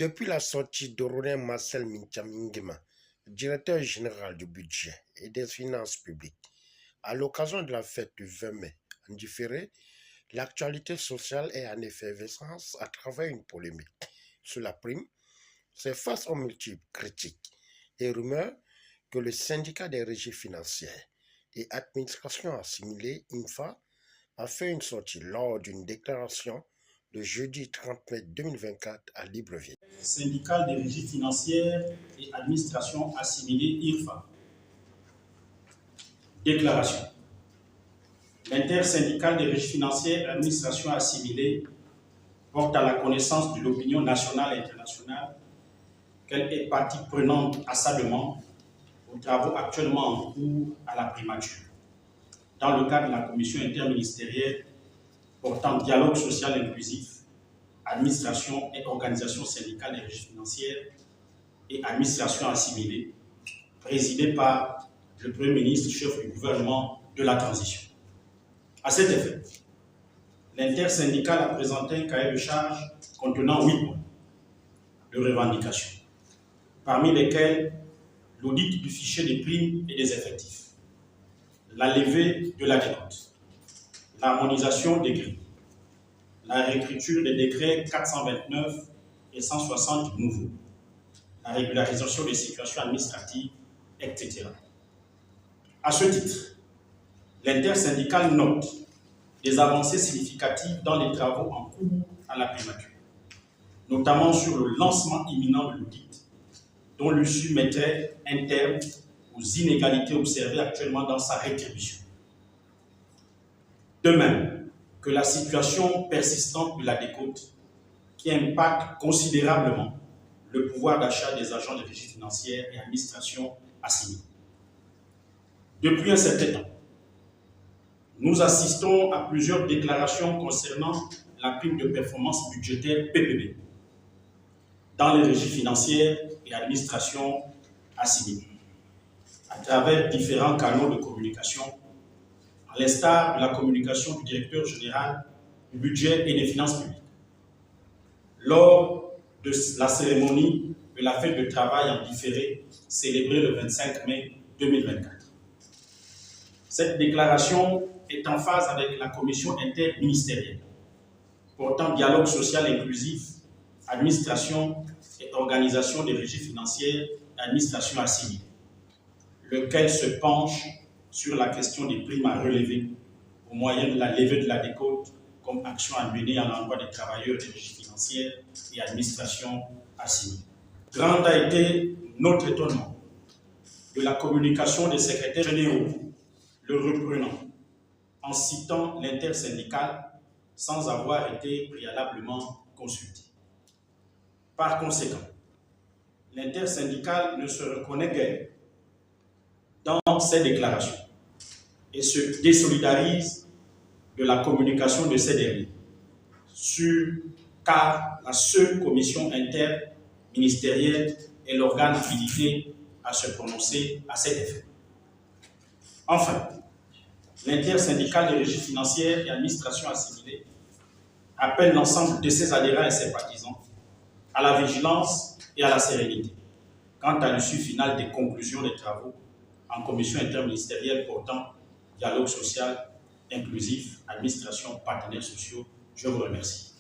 Depuis la sortie d'Aurélien Marcel Mintiam-Nguema, directeur général du budget et des finances publiques, à l'occasion de la fête du 20 mai, en différé, l'actualité sociale est en effervescence à travers une polémique sur la prime. C'est face aux multiples critiques et rumeurs que le syndicat des régies financières et administrations assimilées, INFA, a fait une sortie lors d'une déclaration le jeudi 30 mai 2024 à Libreville. Syndical des régies financières et administrations assimilées, IRFA. Déclaration. L'intersyndicale des régies financières et administrations assimilées porte à la connaissance de l'opinion nationale et internationale qu'elle est partie prenante à sa demande aux travaux actuellement en cours à la primature, dans le cadre de la commission interministérielle portant dialogue social inclusif, administration et organisation syndicale des régies financières et administration assimilée, présidée par le Premier ministre, chef du gouvernement de la transition. À cet effet, l'intersyndicale a présenté un cahier de charges contenant 8 points de revendications, parmi lesquels l'audit du fichier des primes et des effectifs, la levée de la décote, l'harmonisation des grilles, la réécriture des décrets 429 et 160 nouveaux, la régularisation des situations administratives, etc. À ce titre, l'intersyndicale note des avancées significatives dans les travaux en cours à la primature, notamment sur le lancement imminent de l'audit, dont l'issue mettrait un terme aux inégalités observées actuellement dans sa rétribution. De même que la situation persistante de la décote qui impacte considérablement le pouvoir d'achat des agents de régie financière et administration assimilés. Depuis un certain temps, nous assistons à plusieurs déclarations concernant la prime de performance budgétaire PPB dans les régies financières et administrations assimilées, à travers différents canaux de communication, à l'instar de la communication du directeur général du budget et des finances publiques, lors de la cérémonie de la fête de travail en différé célébrée le 25 mai 2024. Cette déclaration est en phase avec la commission interministérielle portant dialogue social inclusif, administration et organisation des régies financières et administration assimilées, lequel se penche sur la question des primes à relever au moyen de la levée de la décote comme action à mener à l'endroit des travailleurs des régies financières et administration assimilées. Grand a été notre étonnement de la communication des secrétaires généraux, le reprenant en citant l'intersyndicale sans avoir été préalablement consulté. Par conséquent, l'intersyndicale ne se reconnaît guère dans ces déclarations et se désolidarise de la communication de ces derniers, car la seule commission interministérielle est l'organe habilité à se prononcer à cet effet. Enfin, l'intersyndicale des régies financières et administrations assimilées appelle l'ensemble de ses adhérents et sympathisants à la vigilance et à la sérénité quant à l'issue finale des conclusions des travaux en commission interministérielle portant dialogue social inclusif, administration, partenaires sociaux. Je vous remercie.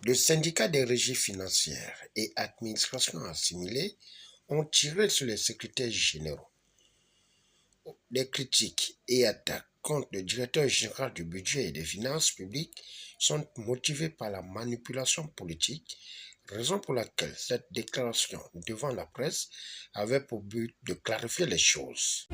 Le syndicat des régies financières et administrations assimilées ont tiré sur les secrétaires généraux des critiques et attaques contre le directeur général du budget et des finances publiques sont motivées par la manipulation politique, raison pour laquelle cette déclaration devant la presse avait pour but de clarifier les choses.